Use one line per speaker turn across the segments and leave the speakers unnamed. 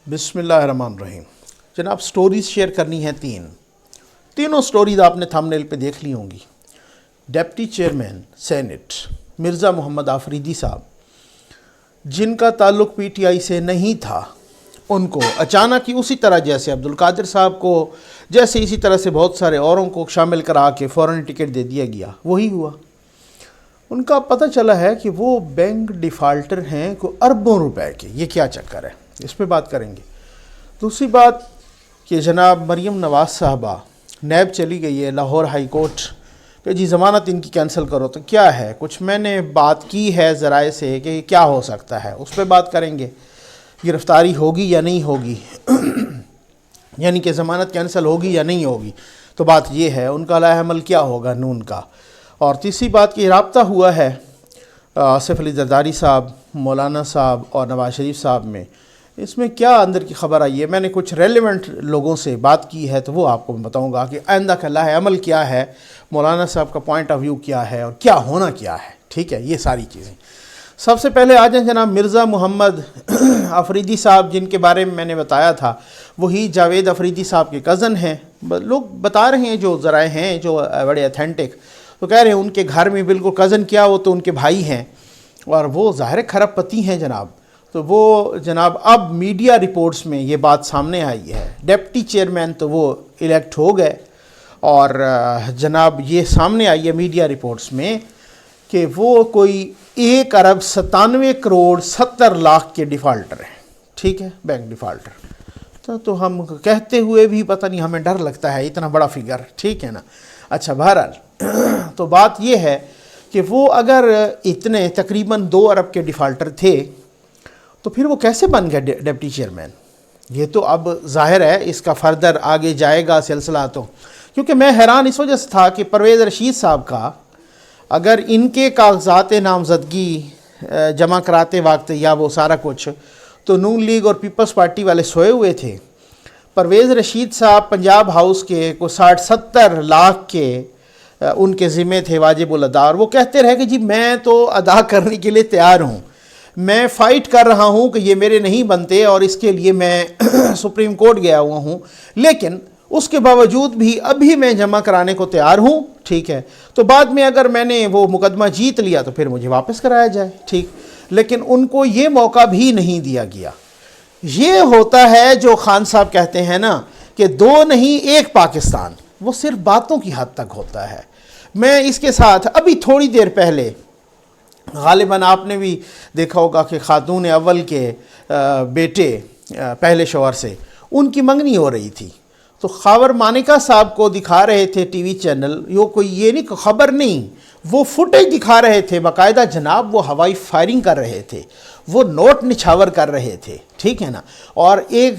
بسم اللہ الرحمن الرحیم۔ جناب سٹوریز شیئر کرنی ہیں تینوں سٹوریز آپ نے تھمبنیل پہ دیکھ لی ہوں گی۔ Deputy chairman senate Mirza Muhammad Afridi صاحب، جن کا تعلق پی ٹی آئی سے نہیں تھا، ان کو اچانک ہی اسی طرح جیسے عبدالقادر صاحب کو اسی طرح سے بہت سارے اوروں کو شامل کرا کے فوراً ٹکٹ دے دیا گیا۔ وہی ہوا۔ ان کا پتہ چلا ہے کہ وہ بینک ڈیفالٹر ہیں کو اربوں روپے کے۔ یہ کیا چکر ہے، اس پہ بات کریں گے۔ دوسری بات کہ جناب مریم نواز صاحبہ نیب چلی گئی ہے لاہور ہائی کورٹ کہ جی ضمانت ان کی کینسل کرو، تو کیا ہے، کچھ میں نے بات کی ہے ذرائع سے کہ کیا ہو سکتا ہے، اس پہ بات کریں گے۔ گرفتاری ہوگی یا نہیں ہوگی، یعنی کہ ضمانت کینسل ہوگی یا نہیں ہوگی، تو بات یہ ہے ان کا لاہ عمل کیا ہوگا نون کا۔ اور تیسری بات کہ رابطہ ہوا ہے آصف علی زرداری صاحب، مولانا صاحب اور نواز شریف صاحب میں، اس میں کیا اندر کی خبر آئی ہے۔ میں نے کچھ ریلیونٹ لوگوں سے بات کی ہے تو وہ آپ کو بتاؤں گا کہ آئندہ کا لاہ عمل کیا ہے، مولانا صاحب کا پوائنٹ آف ویو کیا ہے اور کیا ہونا کیا ہے۔ ٹھیک ہے، یہ ساری چیزیں۔ سب سے پہلے آ جائیں جناب مرزا محمد آفریدی صاحب، جن کے بارے میں میں نے بتایا تھا، وہی جاوید آفریدی صاحب کے کزن ہیں۔ لوگ بتا رہے ہیں جو ذرائع ہیں جو بڑے اتھینٹک، تو کہہ رہے ہیں ان کے گھر میں بالکل کزن کیا، وہ تو ان کے بھائی ہیں اور وہ ظاہر کھرب پتی ہیں جناب۔ تو وہ جناب اب میڈیا رپورٹس میں یہ بات سامنے آئی ہے، ڈپٹی چیئرمین تو وہ الیکٹ ہو گئے، اور جناب یہ سامنے آئی ہے میڈیا رپورٹس میں کہ وہ کوئی 1,97,70,00,000 کے ڈیفالٹر ہیں۔ ٹھیک ہے، بینک ڈیفالٹر۔ تو ہم کہتے ہوئے بھی پتہ نہیں ہمیں ڈر لگتا ہے، اتنا بڑا فگر۔ ٹھیک ہے نا۔ اچھا، بہرحال تو بات یہ ہے کہ وہ اگر اتنے تقریباً 2 ارب کے ڈیفالٹر تھے تو پھر وہ کیسے بن گئے ڈپٹی چیئرمین؟ یہ تو اب ظاہر ہے اس کا فردر آگے جائے گا سلسلہ، تو کیونکہ میں حیران اس وجہ سے تھا کہ پرویز رشید صاحب کا اگر ان کے کاغذات نامزدگی جمع کراتے وقت یا وہ سارا کچھ، تو نون لیگ اور پیپلز پارٹی والے سوئے ہوئے تھے۔ پرویز رشید صاحب پنجاب ہاؤس کے کو 60-70 لاکھ کے ان کے ذمے تھے واجب الادا، اور وہ کہتے رہے کہ جی میں تو ادا کرنے کے لیے تیار ہوں، میں فائٹ کر رہا ہوں کہ یہ میرے نہیں بنتے اور اس کے لیے میں سپریم کورٹ گیا ہوا ہوں، لیکن اس کے باوجود بھی ابھی میں جمع کرانے کو تیار ہوں۔ ٹھیک ہے، تو بعد میں اگر میں نے وہ مقدمہ جیت لیا تو پھر مجھے واپس کرایا جائے۔ ٹھیک، لیکن ان کو یہ موقع بھی نہیں دیا گیا۔ یہ ہوتا ہے جو خان صاحب کہتے ہیں نا کہ 2 نہیں 1 پاکستان، وہ صرف باتوں کی حد تک ہوتا ہے۔ میں اس کے ساتھ ابھی تھوڑی دیر پہلے، غالباً آپ نے بھی دیکھا ہوگا کہ خاتون اول کے بیٹے پہلے شوہر سے ان کی منگنی ہو رہی تھی، تو خاور مانیکا صاحب کو دکھا رہے تھے ٹی وی چینل، یہ نہیں خبر نہیں، وہ فوٹیج دکھا رہے تھے باقاعدہ جناب، وہ ہوائی فائرنگ کر رہے تھے، وہ نوٹ نچھاور کر رہے تھے۔ ٹھیک ہے نا، اور ایک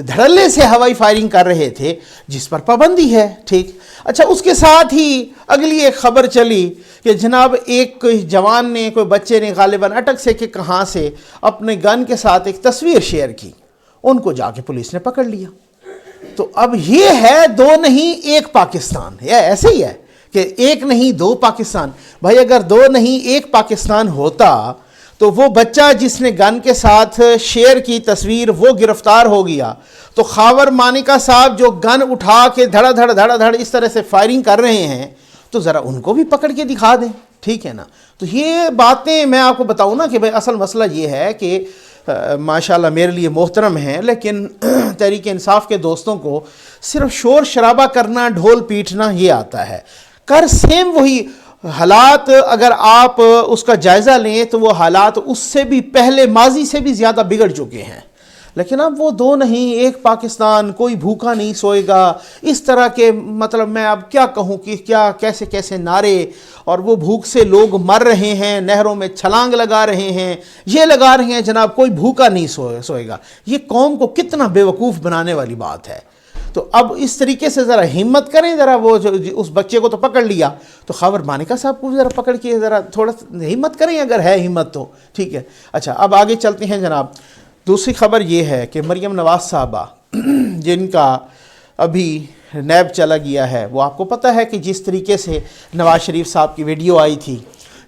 دھڑلے سے ہوائی فائرنگ کر رہے تھے جس پر پابندی ہے۔ ٹھیک، اچھا، اس کے ساتھ ہی اگلی ایک خبر چلی کہ جناب ایک جوان نے، کوئی بچے نے غالباً اٹک سے کہ کہاں سے اپنے گن کے ساتھ ایک تصویر شیئر کی، ان کو جا کے پولیس نے پکڑ لیا۔ تو اب یہ ہے 2 نہیں 1 پاکستان، یہ ایسے ہی ہے کہ 1 نہیں 2 پاکستان۔ بھائی اگر 2 نہیں 1 پاکستان ہوتا تو وہ بچہ جس نے گن کے ساتھ شیئر کی تصویر وہ گرفتار ہو گیا، تو خاور مانیکا صاحب جو گن اٹھا کے دھڑا دھڑ اس طرح سے فائرنگ کر رہے ہیں، تو ذرا ان کو بھی پکڑ کے دکھا دیں۔ ٹھیک ہے نا۔ تو یہ باتیں میں آپ کو بتاؤں نا کہ بھائی اصل مسئلہ یہ ہے کہ ماشاءاللہ میرے لیے محترم ہیں، لیکن تحریک انصاف کے دوستوں کو صرف شور شرابہ کرنا، ڈھول پیٹنا یہ آتا ہے۔ سیم وہی حالات اگر آپ اس کا جائزہ لیں تو وہ حالات اس سے بھی پہلے ماضی سے بھی زیادہ بگڑ چکے ہیں، لیکن اب وہ 2 نہیں 1 پاکستان، کوئی بھوکا نہیں سوئے گا، اس طرح کے مطلب میں اب کیا کہوں کہ کیا کیسے نعرے، اور وہ بھوک سے لوگ مر رہے ہیں، نہروں میں چھلانگ لگا رہے ہیں، یہ لگا رہے ہیں جناب کوئی بھوکا نہیں سوئے گا۔ یہ قوم کو کتنا بیوقوف بنانے والی بات ہے۔ تو اب اس طریقے سے ذرا ہمت کریں، ذرا وہ اس بچے کو تو پکڑ لیا، تو خاور مانیکا صاحب کو بھی ذرا پکڑ کے ذرا تھوڑا ہمت کریں اگر ہے ہمت تو۔ ٹھیک ہے، اچھا اب آگے چلتے ہیں جناب۔ دوسری خبر یہ ہے کہ مریم نواز صاحبہ جن کا ابھی نیب چلا گیا ہے، وہ آپ کو پتہ ہے کہ جس طریقے سے نواز شریف صاحب کی ویڈیو آئی تھی،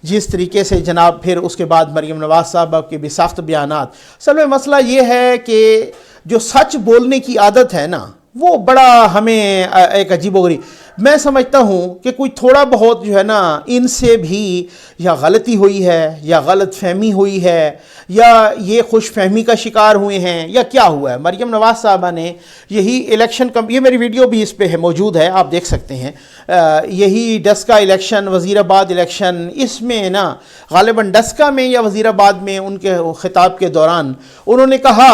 جس طریقے سے جناب پھر اس کے بعد مریم نواز صاحبہ کے بھی سخت بیانات۔ اصل میں مسئلہ یہ ہے کہ جو سچ بولنے کی عادت ہے نا وہ بڑا ہمیں ایک عجیب و غریب، میں سمجھتا ہوں کہ کوئی تھوڑا بہت جو ہے نا ان سے بھی یا غلطی ہوئی ہے یا غلط فہمی ہوئی ہے یا یہ خوش فہمی کا شکار ہوئے ہیں یا کیا ہوا ہے۔ مریم نواز صاحبہ نے یہی الیکشن یہ میری ویڈیو بھی اس پہ ہے، موجود ہے، آپ دیکھ سکتے ہیں، یہی ڈسکا الیکشن، وزیر آباد الیکشن، اس میں نا غالباً ڈسکا میں یا وزیر آباد میں ان کے خطاب کے دوران انہوں نے کہا،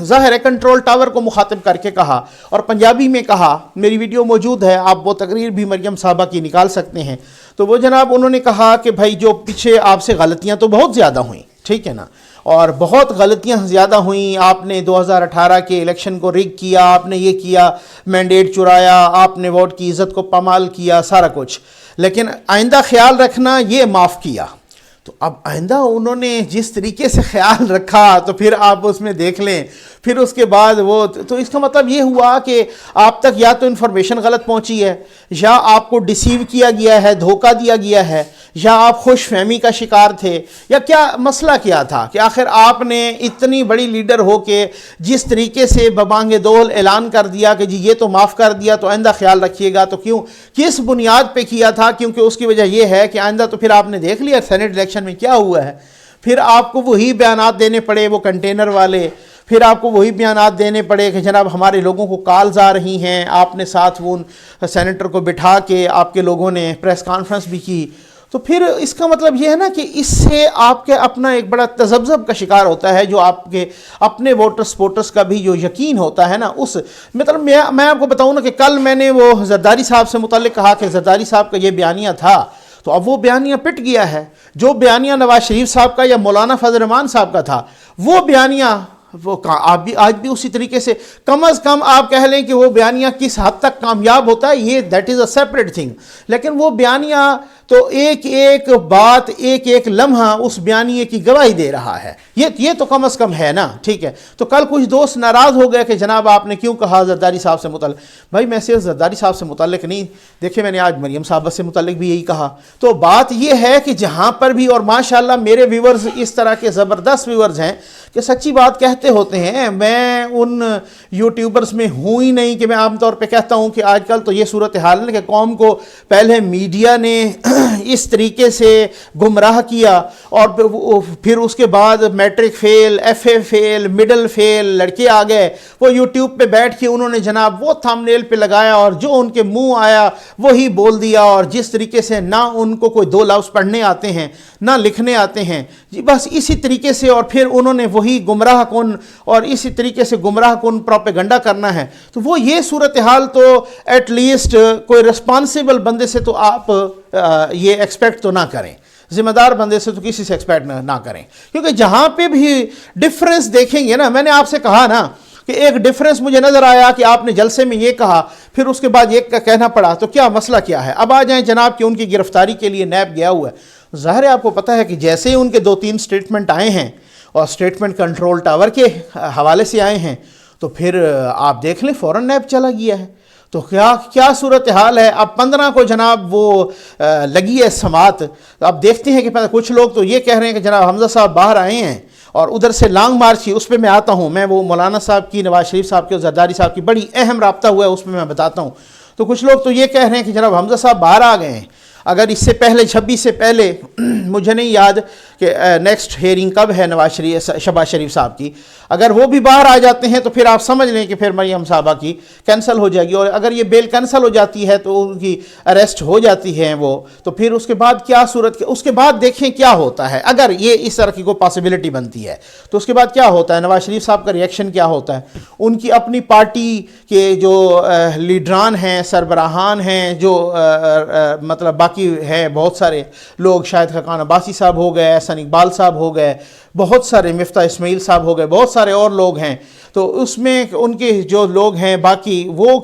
ظاہر ہے کنٹرول ٹاور کو مخاطب کر کے کہا اور پنجابی میں کہا، میری ویڈیو موجود ہے، آپ وہ تقریر بھی مریم صاحبہ کی نکال سکتے ہیں، تو وہ جناب انہوں نے کہا کہ بھائی جو پیچھے آپ سے غلطیاں تو بہت زیادہ ہوئیں، ٹھیک ہے نا، اور بہت غلطیاں زیادہ ہوئیں، آپ نے 2018 کے الیکشن کو ریگ کیا، آپ نے یہ کیا، مینڈیٹ چرایا، آپ نے ووٹ کی عزت کو پامال کیا، سارا کچھ، لیکن آئندہ خیال رکھنا یہ معاف کیا۔ تو اب آئندہ انہوں نے جس طریقے سے خیال رکھا تو پھر آپ اس میں دیکھ لیں، پھر اس کے بعد وہ تو اس کا مطلب یہ ہوا کہ آپ تک یا تو انفارمیشن غلط پہنچی ہے، یا آپ کو ڈیسیو کیا گیا ہے، دھوکہ دیا گیا ہے، یا آپ خوش فہمی کا شکار تھے، یا کیا مسئلہ کیا تھا کہ آخر آپ نے اتنی بڑی لیڈر ہو کے جس طریقے سے ببانگ دول اعلان کر دیا کہ جی یہ تو معاف کر دیا تو آئندہ خیال رکھیے گا، تو کیوں، کس بنیاد پہ کیا تھا؟ کیونکہ اس کی وجہ یہ ہے کہ آئندہ تو پھر آپ نے دیکھ لیا سینٹ الیکشن میں کیا ہوا ہے، پھر آپ کو وہی بیانات دینے پڑے، وہ کنٹینر والے، پھر آپ کو وہی بیانات دینے پڑے کہ جناب ہمارے لوگوں کو کالز آ رہی ہیں، آپ نے ساتھ وہ سینیٹر کو بٹھا کے آپ کے لوگوں نے پریس کانفرنس بھی کی، تو پھر اس کا مطلب یہ ہے نا کہ اس سے آپ کے اپنا ایک بڑا تذبذب کا شکار ہوتا ہے، جو آپ کے اپنے ووٹر سپورٹرز کا بھی جو یقین ہوتا ہے نا، اس مطلب میں آپ کو بتاؤں نا کہ کل میں نے وہ زرداری صاحب سے متعلق کہا کہ زرداری صاحب کا یہ بیانیہ تھا، تو اب وہ بیانیہ پٹ گیا ہے، جو بیانیہ نواز شریف صاحب کا یا مولانا فضل الرحمان صاحب کا تھا وہ بیانیہ وہ آج بھی اسی طریقے سے، کم از کم آپ کہہ لیں کہ وہ بیانیہ کس حد تک کامیاب ہوتا ہے یہ that is a separate thing, لیکن وہ بیانیہ تو ایک ایک بات، ایک ایک لمحہ اس بیانیے کی گواہی دے رہا ہے، یہ تو کم از کم ہے نا، ٹھیک ہے۔ تو کل کچھ دوست ناراض ہو گئے کہ جناب آپ نے کیوں کہا زرداری صاحب سے متعلق، بھائی میں صرف زرداری صاحب سے متعلق نہیں، دیکھیں میں نے آج مریم صاحبہ سے متعلق بھی یہی کہا، تو بات یہ ہے کہ جہاں پر بھی، اور ماشاءاللہ میرے ویورز اس طرح کے زبردست ویورز ہیں کہ سچی بات کہتے ہوتے ہیں، میں ان یوٹیوبرز میں ہوں ہی نہیں کہ میں عام طور پہ کہتا ہوں کہ آج کل تو یہ صورتحال ہے کہ قوم کو پہلے میڈیا نے اس طریقے سے گمراہ کیا اور پھر اس کے بعد matric fail, F A fail, middle fail لڑکے آ گئے، وہ یوٹیوب پہ بیٹھ کے انہوں نے جناب وہ تھمب نیل پہ لگایا اور جو ان کے منہ آیا وہی بول دیا، اور جس طریقے سے نہ ان کو کوئی دو لفظ پڑھنے آتے ہیں نہ لکھنے آتے ہیں، جی بس اسی طریقے سے، اور پھر انہوں نے وہی گمراہ کن اور اسی طریقے سے گمراہ کن پروپیگنڈا کرنا ہے، تو وہ یہ صورتحال تو ایٹ لیسٹ کوئی رسپانسیبل بندے سے تو آپ یہ ایکسپیکٹ تو نہ کریں، ذمہ دار بندے سے تو کسی سے ایکسپیکٹ نہ کریں، کیونکہ جہاں پہ بھی ڈفرنس دیکھیں گے نا، میں نے آپ سے کہا نا کہ ایک ڈفرنس مجھے نظر آیا کہ آپ نے جلسے میں یہ کہا پھر اس کے بعد یہ کہنا پڑا، تو کیا مسئلہ کیا ہے؟ اب آ جائیں جناب کہ ان کی گرفتاری کے لیے نیب گیا ہوا ہے، ظاہر ہے آپ کو پتہ ہے کہ جیسے ہی ان کے 2-3 سٹیٹمنٹ آئے ہیں اور سٹیٹمنٹ کنٹرول ٹاور کے حوالے سے آئے ہیں، تو پھر آپ دیکھ لیں فوراً نیب چلا گیا ہے، تو کیا صورتحال ہے؟ اب 15 کو جناب وہ لگی ہے سماعت، اب دیکھتے ہیں کہ کچھ لوگ تو یہ کہہ رہے ہیں کہ جناب حمزہ صاحب باہر آئے ہیں اور ادھر سے لانگ مارچ کی، اس پہ میں آتا ہوں، میں وہ مولانا صاحب کی، نواز شریف صاحب کی اور زرداری صاحب کی بڑی اہم رابطہ ہوا ہے، اس میں بتاتا ہوں، تو کچھ لوگ تو یہ کہہ رہے ہیں کہ جناب حمزہ صاحب باہر آ گئے ہیں، اگر اس سے پہلے 26 سے پہلے مجھے نہیں یاد کہ نیکسٹ ہیئرنگ کب ہے شہباز شریف صاحب کی، اگر وہ بھی باہر آ جاتے ہیں تو پھر آپ سمجھ لیں کہ پھر مریم صاحبہ کی کینسل ہو جائے گی، اور اگر یہ بیل کینسل ہو جاتی ہے تو ان کی اریسٹ ہو جاتی ہے وہ، تو پھر اس کے بعد کیا اس کے بعد دیکھیں کیا ہوتا ہے، اگر یہ اس طرح کی کوئی پاسبلٹی بنتی ہے تو اس کے بعد کیا ہوتا ہے، نواز شریف صاحب کا ریئیکشن کیا ہوتا ہے، ان کی اپنی پارٹی کے جو لیڈران ہیں، سربراہان ہیں، جو مطلب باقی ہیں بہت سارے لوگ، شاہد خاقان عباسی صاحب ہو گئے، احسن اقبال صاحب ہو گئے، بہت سارے مفتاح اسماعیل صاحب ہو گئے، بہت سارے اور لوگ ہیں، تو اس میں ان کے جو لوگ ہیں باقی وہ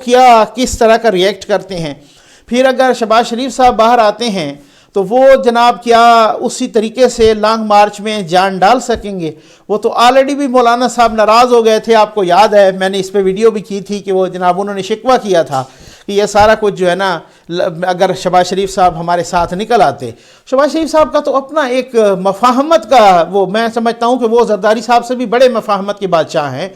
کس طرح کا ریئیکٹ کرتے ہیں، پھر اگر شہباز شریف صاحب باہر آتے ہیں تو وہ جناب کیا اسی طریقے سے لانگ مارچ میں جان ڈال سکیں گے؟ وہ تو آلریڈی بھی مولانا صاحب ناراض ہو گئے تھے، آپ کو یاد ہے میں نے اس پہ ویڈیو بھی کی تھی کہ وہ جناب انہوں نے شکوہ کیا تھا کہ یہ سارا کچھ جو ہے نا، اگر شہباز شریف صاحب ہمارے ساتھ نکل آتے، شہباز شریف صاحب کا تو اپنا ایک مفاہمت کا، وہ میں سمجھتا ہوں کہ وہ زرداری صاحب سے بھی بڑے مفاہمت کے بادشاہ ہیں،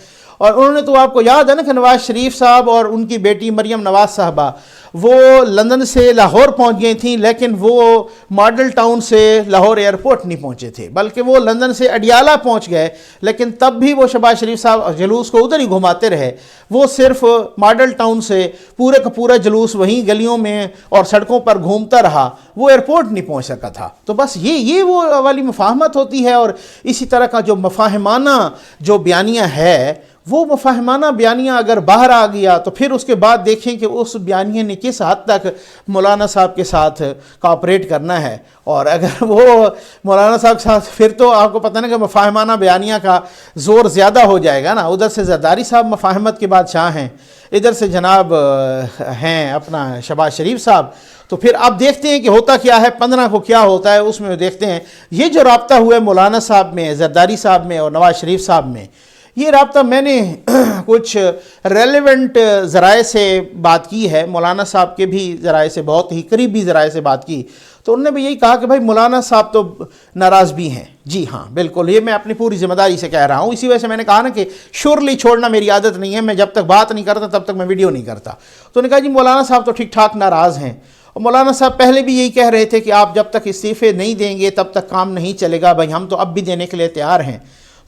اور انہوں نے تو آپ کو یاد ہے نا کہ نواز شریف صاحب اور ان کی بیٹی مریم نواز صاحبہ وہ لندن سے لاہور پہنچ گئی تھیں، لیکن وہ ماڈل ٹاؤن سے لاہور ایئرپورٹ نہیں پہنچے تھے، بلکہ وہ لندن سے اڈیالہ پہنچ گئے، لیکن تب بھی وہ شہباز شریف صاحب جلوس کو ادھر ہی گھماتے رہے، وہ صرف ماڈل ٹاؤن سے پورے کا پورا جلوس وہیں گلیوں میں اور سڑکوں پر گھومتا رہا، وہ ایئرپورٹ نہیں پہنچ سکا تھا۔ تو بس یہ وہ والی مفاہمت ہوتی ہے، اور اسی طرح کا جو مفاہمانہ جو بیانیہ ہے، وہ مفاہمانہ بیانیہ اگر باہر آ گیا تو پھر اس کے بعد دیکھیں کہ اس بیانیہ نے کس حد تک مولانا صاحب کے ساتھ کوآپریٹ کرنا ہے، اور اگر وہ مولانا صاحب کے ساتھ پھر تو آپ کو پتہ نا کہ مفاہمانہ بیانیہ کا زور زیادہ ہو جائے گا نا۔ ادھر سے زرداری صاحب مفاہمت کے بادشاہ ہیں، ادھر سے جناب ہیں اپنا شہباز شریف صاحب، تو پھر آپ دیکھتے ہیں کہ ہوتا کیا ہے، 15 کو کیا ہوتا ہے اس میں دیکھتے ہیں۔ یہ جو رابطہ ہوا ہے مولانا صاحب میں، زرداری صاحب میں اور نواز شریف صاحب میں، یہ رابطہ میں نے کچھ ریلیونٹ ذرائع سے بات کی ہے، مولانا صاحب کے بھی ذرائع سے، بہت ہی قریبی ذرائع سے بات کی، تو انہوں نے بھی یہی کہا کہ بھائی مولانا صاحب تو ناراض بھی ہیں۔ جی ہاں بالکل، یہ میں اپنی پوری ذمہ داری سے کہہ رہا ہوں، اسی وجہ سے میں نے کہا نا کہ شورلی چھوڑنا میری عادت نہیں ہے، میں جب تک بات نہیں کرتا تب تک میں ویڈیو نہیں کرتا۔ تو انہوں نے کہا جی مولانا صاحب تو ٹھیک ٹھاک ناراض ہیں، اور مولانا صاحب پہلے بھی یہی کہہ رہے تھے کہ آپ جب تک استعفے نہیں دیں گے تب تک کام نہیں چلے گا، بھائی ہم تو اب بھی دینے کے لیے تیار ہیں۔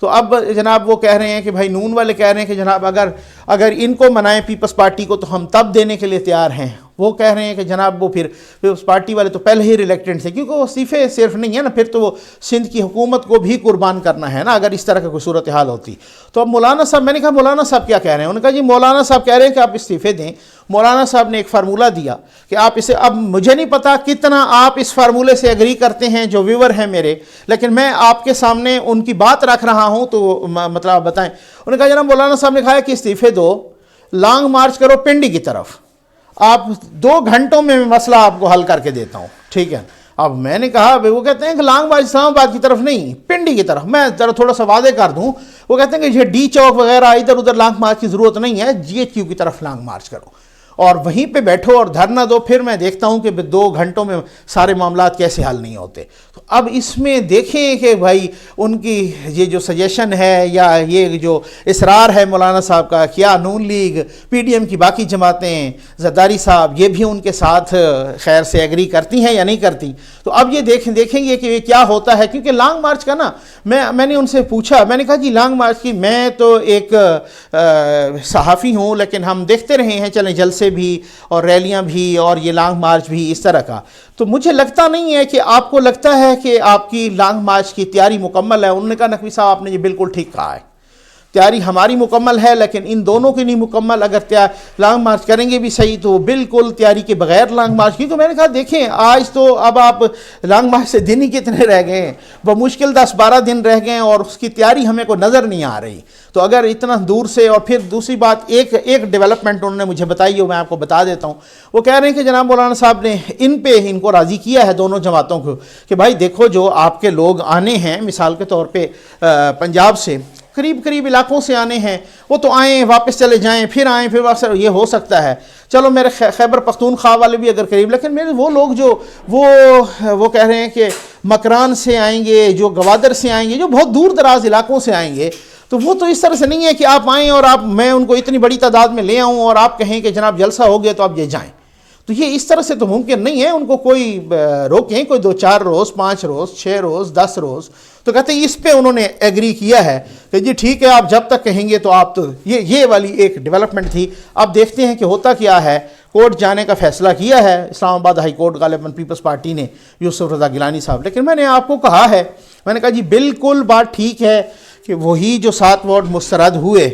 تو اب جناب وہ کہہ رہے ہیں کہ بھائی نون والے کہہ رہے ہیں کہ جناب اگر ان کو منائیں پیپلز پارٹی کو تو ہم تب دینے کے لیے تیار ہیں۔ وہ کہہ رہے ہیں کہ جناب وہ پھر پیپلز پارٹی والے تو پہلے ہی ریلیکٹنٹ تھے، کیونکہ وہ استعفے صرف نہیں ہے نا، پھر تو وہ سندھ کی حکومت کو بھی قربان کرنا ہے نا اگر اس طرح کا کوئی صورتحال ہوتی۔ تو اب مولانا صاحب، میں نے کہا مولانا صاحب کیا کہہ رہے ہیں؟ انہوں نے کہا جی مولانا صاحب کہہ رہے ہیں کہ آپ استعفے دیں۔ مولانا صاحب نے ایک فارمولہ دیا کہ آپ اسے، اب مجھے نہیں پتا کتنا آپ اس فارمولے سے ایگری کرتے ہیں جو ویور ہیں میرے، لیکن میں آپ کے سامنے ان کی بات رکھ رہا ہوں تو مطلب آپ بتائیں۔ انہوں نے کہا جناب مولانا صاحب نے کہا کہ استعفے دو، لانگ مارچ کرو پنڈی کی طرف، آپ 2 گھنٹوں میں مسئلہ آپ کو حل کر کے دیتا ہوں، ٹھیک ہے۔ اب میں نے کہا وہ کہتے ہیں کہ لانگ مارچ اسلام آباد کی طرف نہیں، پنڈی کی طرف، میں ذرا تھوڑا سا واضح کر دوں، وہ کہتے ہیں کہ یہ ڈی چوک وغیرہ ادھر ادھر لانگ مارچ کی ضرورت نہیں ہے، جی ایچ کیو کی طرف لانگ مارچ کرو اور وہیں پہ بیٹھو اور دھرنا دو، پھر میں دیکھتا ہوں کہ 2 گھنٹوں میں سارے معاملات کیسے حل نہیں ہوتے۔ تو اب اس میں دیکھیں کہ بھائی ان کی یہ جو سجیشن ہے یا یہ جو اصرار ہے مولانا صاحب کا، کیا نون لیگ، پی ڈی ایم کی باقی جماعتیں، زرداری صاحب، یہ بھی ان کے ساتھ خیر سے ایگری کرتی ہیں یا نہیں کرتی؟ تو اب یہ دیکھیں گے کہ یہ کیا ہوتا ہے، کیونکہ لانگ مارچ کا نا میں نے ان سے پوچھا، میں نے کہا جی لانگ مارچ کی، میں تو ایک صحافی ہوں لیکن ہم دیکھتے رہے ہیں چلیں جلسے بھی اور ریلیاں بھی اور یہ لانگ مارچ بھی اس طرح کا، تو مجھے لگتا نہیں ہے کہ آپ کو لگتا ہے کہ آپ کی لانگ مارچ کی تیاری مکمل ہے۔ انہوں نے کہا نقوی صاحب آپ نے یہ بالکل ٹھیک کہا ہے، تیاری ہماری مکمل ہے لیکن ان دونوں کی نہیں مکمل، اگر لانگ مارچ کریں گے بھی صحیح تو بالکل تیاری کے بغیر لانگ مارچ کی۔ تو میں نے کہا دیکھیں آج تو اب آپ لانگ مارچ سے دن ہی کتنے رہ گئے ہیں، بمشکل 10-12 دن رہ گئے ہیں اور اس کی تیاری ہمیں کو نظر نہیں آ رہی۔ تو اگر اتنا دور سے، اور پھر دوسری بات ایک ڈیولپمنٹ انہوں نے مجھے بتائی ہے، میں آپ کو بتا دیتا ہوں۔ وہ کہہ رہے ہیں کہ جناب مولانا صاحب نے ان کو راضی کیا ہے دونوں جماعتوں کو کہ بھائی دیکھو جو آپ کے لوگ آنے ہیں، مثال کے طور پہ پنجاب سے قریب علاقوں سے آنے ہیں، وہ تو آئیں واپس چلے جائیں، پھر آئیں پھر واپس، یہ ہو سکتا ہے۔ چلو میرے خیبر پختونخوا والے بھی اگر قریب، لیکن میرے وہ لوگ جو وہ کہہ رہے ہیں کہ مکران سے آئیں گے، جو گوادر سے آئیں گے، جو بہت دور دراز علاقوں سے آئیں گے، تو وہ تو اس طرح سے نہیں ہے کہ آپ آئیں اور میں ان کو اتنی بڑی تعداد میں لے آؤں اور آپ کہیں کہ جناب جلسہ ہو گیا تو آپ یہ جائیں، تو یہ اس طرح سے تو ممکن نہیں ہے۔ ان کو کوئی روکیں، کوئی 2-4 روز، 5 روز، 6 روز، 10 روز، تو کہتے ہیں اس پہ انہوں نے ایگری کیا ہے کہ جی ٹھیک ہے آپ جب تک کہیں گے تو آپ، تو یہ والی ایک ڈیولپمنٹ تھی۔ اب دیکھتے ہیں کہ ہوتا کیا ہے۔ کورٹ جانے کا فیصلہ کیا ہے اسلام آباد ہائی کورٹ، غالباً پیپلز پارٹی نے، یوسف رضا گیلانی صاحب، لیکن میں نے آپ کو کہا ہے، میں نے کہا جی بالکل بات ٹھیک ہے کہ وہی جو 7 وارڈ مسترد ہوئے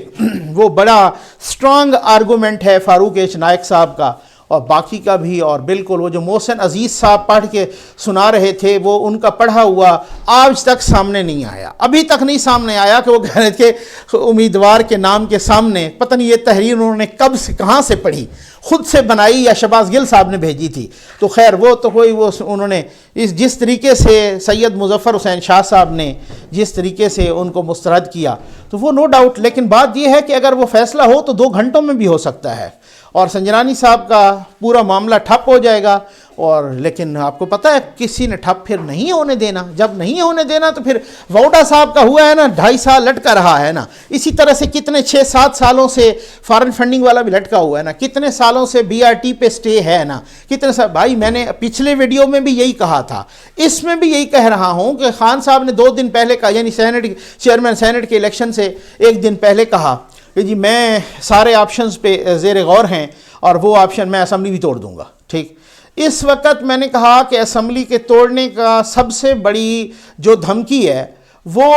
وہ بڑا سٹرانگ آرگومنٹ ہے فاروق ایچ نائک صاحب کا اور باقی کا بھی، اور بالکل وہ جو محسن عزیز صاحب پڑھ کے سنا رہے تھے وہ ان کا پڑھا ہوا آج تک سامنے نہیں آیا، ابھی تک نہیں سامنے آیا کہ وہ کہہ رہے تھے امیدوار کے نام کے سامنے، پتہ نہیں یہ تحریر انہوں نے کب سے کہاں سے پڑھی، خود سے بنائی یا شہباز گل صاحب نے بھیجی تھی۔ تو خیر وہ تو کوئی انہوں نے جس طریقے سے سید مظفر حسین شاہ صاحب نے جس طریقے سے ان کو مسترد کیا تو وہ نو ڈاؤٹ، لیکن بات یہ ہے کہ اگر وہ فیصلہ ہو تو 2 گھنٹوں میں بھی ہو سکتا ہے اور سنجرانی صاحب کا پورا معاملہ ٹھپ ہو جائے گا اور لیکن آپ کو پتہ ہے کسی نے ٹھپ پھر نہیں ہونے دینا. جب نہیں ہونے دینا تو پھر ووڈا صاحب کا ہوا ہے نا 2.5 سال لٹکا رہا ہے نا. اسی طرح سے کتنے 6-7 سالوں سے فارن فنڈنگ والا بھی لٹکا ہوا ہے نا. کتنے سالوں سے BRT پہ سٹے ہے نا. کتنے سال بھائی میں نے پچھلے ویڈیو میں بھی یہی کہا تھا, اس میں بھی یہی کہہ رہا ہوں کہ خان صاحب نے 2 دن پہلے کہا, یعنی چیئرمین سینٹ کے الیکشن سے 1 دن پہلے کہا کہ جی میں سارے آپشنز پہ زیر غور ہیں اور وہ آپشن میں اسمبلی بھی توڑ دوں گا. ٹھیک, اس وقت میں نے کہا کہ اسمبلی کے توڑنے کا سب سے بڑی جو دھمکی ہے وہ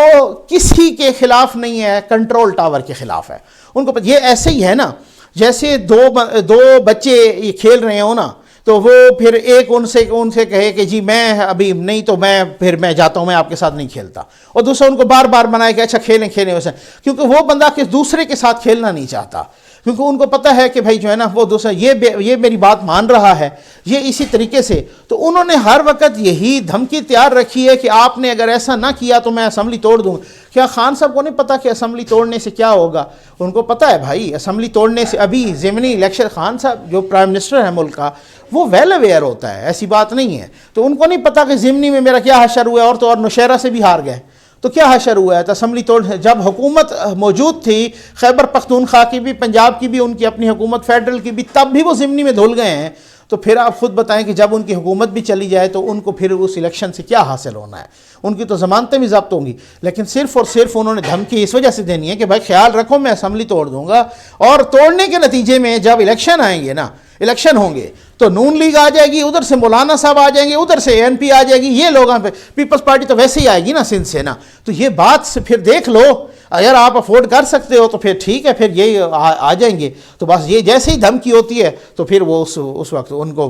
کسی کے خلاف نہیں ہے, کنٹرول ٹاور کے خلاف ہے. ان کو یہ ایسے ہی ہے نا جیسے دو بچے یہ کھیل رہے ہوں نا, تو وہ پھر ایک ان سے کہے کہ جی میں ابھی نہیں تو میں جاتا ہوں, میں آپ کے ساتھ نہیں کھیلتا, اور دوسرا ان کو بار بار منائے کہ اچھا کھیلیں ویسے, کیونکہ وہ بندہ دوسرے کے ساتھ کھیلنا نہیں چاہتا, کیونکہ ان کو پتہ ہے کہ بھائی جو ہے نا وہ دوسرا یہ میری بات مان رہا ہے, یہ اسی طریقے سے. تو انہوں نے ہر وقت یہی دھمکی تیار رکھی ہے کہ آپ نے اگر ایسا نہ کیا تو میں اسمبلی توڑ دوں گا. کیا خان صاحب کو نہیں پتہ کہ اسمبلی توڑنے سے کیا ہوگا؟ ان کو پتہ ہے بھائی اسمبلی توڑنے سے ابھی ضمنی الیکشن, خان صاحب جو پرائم منسٹر ہے ملک کا وہ ویل اویئر ہوتا ہے, ایسی بات نہیں ہے. تو ان کو نہیں پتہ کہ ضمنی میں میرا کیا حشر ہوا ہے, اور تو اور نوشہرہ سے بھی ہار گئے تو کیا حشر ہوا ہے. تو اسمبلی توڑ, جب حکومت موجود تھی خیبر پختونخوا کی بھی, پنجاب کی بھی, ان کی اپنی حکومت فیڈرل کی بھی, تب بھی وہ ضمنی میں دھل گئے ہیں. تو پھر آپ خود بتائیں کہ جب ان کی حکومت بھی چلی جائے تو ان کو پھر اس الیکشن سے کیا حاصل ہونا ہے. ان کی تو ضمانتیں بھی ضبط ہوں گی, لیکن صرف اور صرف انہوں نے دھمکی اس وجہ سے دینی ہے کہ بھائی خیال رکھو میں اسمبلی توڑ دوں گا, اور توڑنے کے نتیجے میں جب الیکشن آئیں گے نا, الیکشن ہوں گے تو نون لیگ آ جائے گی, ادھر سے مولانا صاحب آ جائیں گے, ادھر سے ANP آ جائے گی, یہ لوگ پیپلز پارٹی تو ویسے ہی آئے گی نا سندھ سے نا. تو یہ بات سے پھر دیکھ لو, اگر آپ افورڈ کر سکتے ہو تو پھر ٹھیک ہے, پھر یہ آ جائیں گے. تو بس یہ جیسے ہی دھمکی ہوتی ہے تو پھر وہ اس وقت ان کو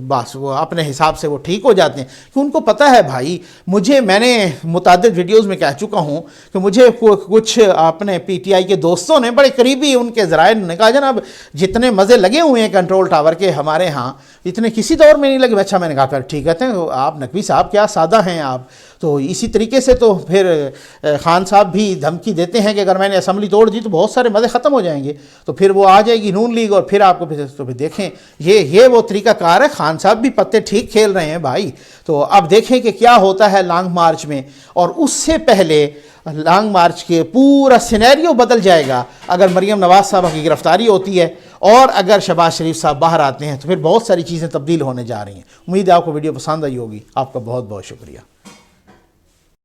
بس وہ اپنے حساب سے وہ ٹھیک ہو جاتے ہیں, کہ ان کو پتہ ہے بھائی میں نے متعدد ویڈیوز میں کہہ چکا ہوں کہ مجھے کچھ اپنے PTI کے دوستوں نے, بڑے قریبی ان کے ذرائع نے کہا جناب جتنے مزے لگے ہوئے ہیں کنٹرول ٹاور کے ہمارے ہاں اتنے کسی دور میں نہیں لگے. اچھا میں نے کہا پھر ٹھیک کہتے ہیں آپ نقوی صاحب کیا سادہ ہیں آپ. تو اسی طریقے سے تو پھر خان صاحب بھی دھمکی دیتے ہیں کہ اگر میں نے اسمبلی توڑ دی تو بہت سارے مزے ختم ہو جائیں گے, تو پھر وہ آ جائے گی نون لیگ, اور پھر آپ کو تو پھر دیکھیں یہ وہ طریقہ کار ہے. خان صاحب بھی پتے ٹھیک کھیل رہے ہیں بھائی. تو اب دیکھیں کہ کیا ہوتا ہے لانگ مارچ میں, اور اس سے پہلے لانگ مارچ کے پورا سینیریو بدل جائے گا اگر مریم نواز صاحبہ کی گرفتاری ہوتی ہے, اور اگر شہباز شریف صاحب باہر آتے ہیں تو پھر بہت ساری چیزیں تبدیل ہونے جا رہی ہیں. امید ہے آپ کو ویڈیو پسند آئی ہوگی. آپ کا بہت بہت شکریہ.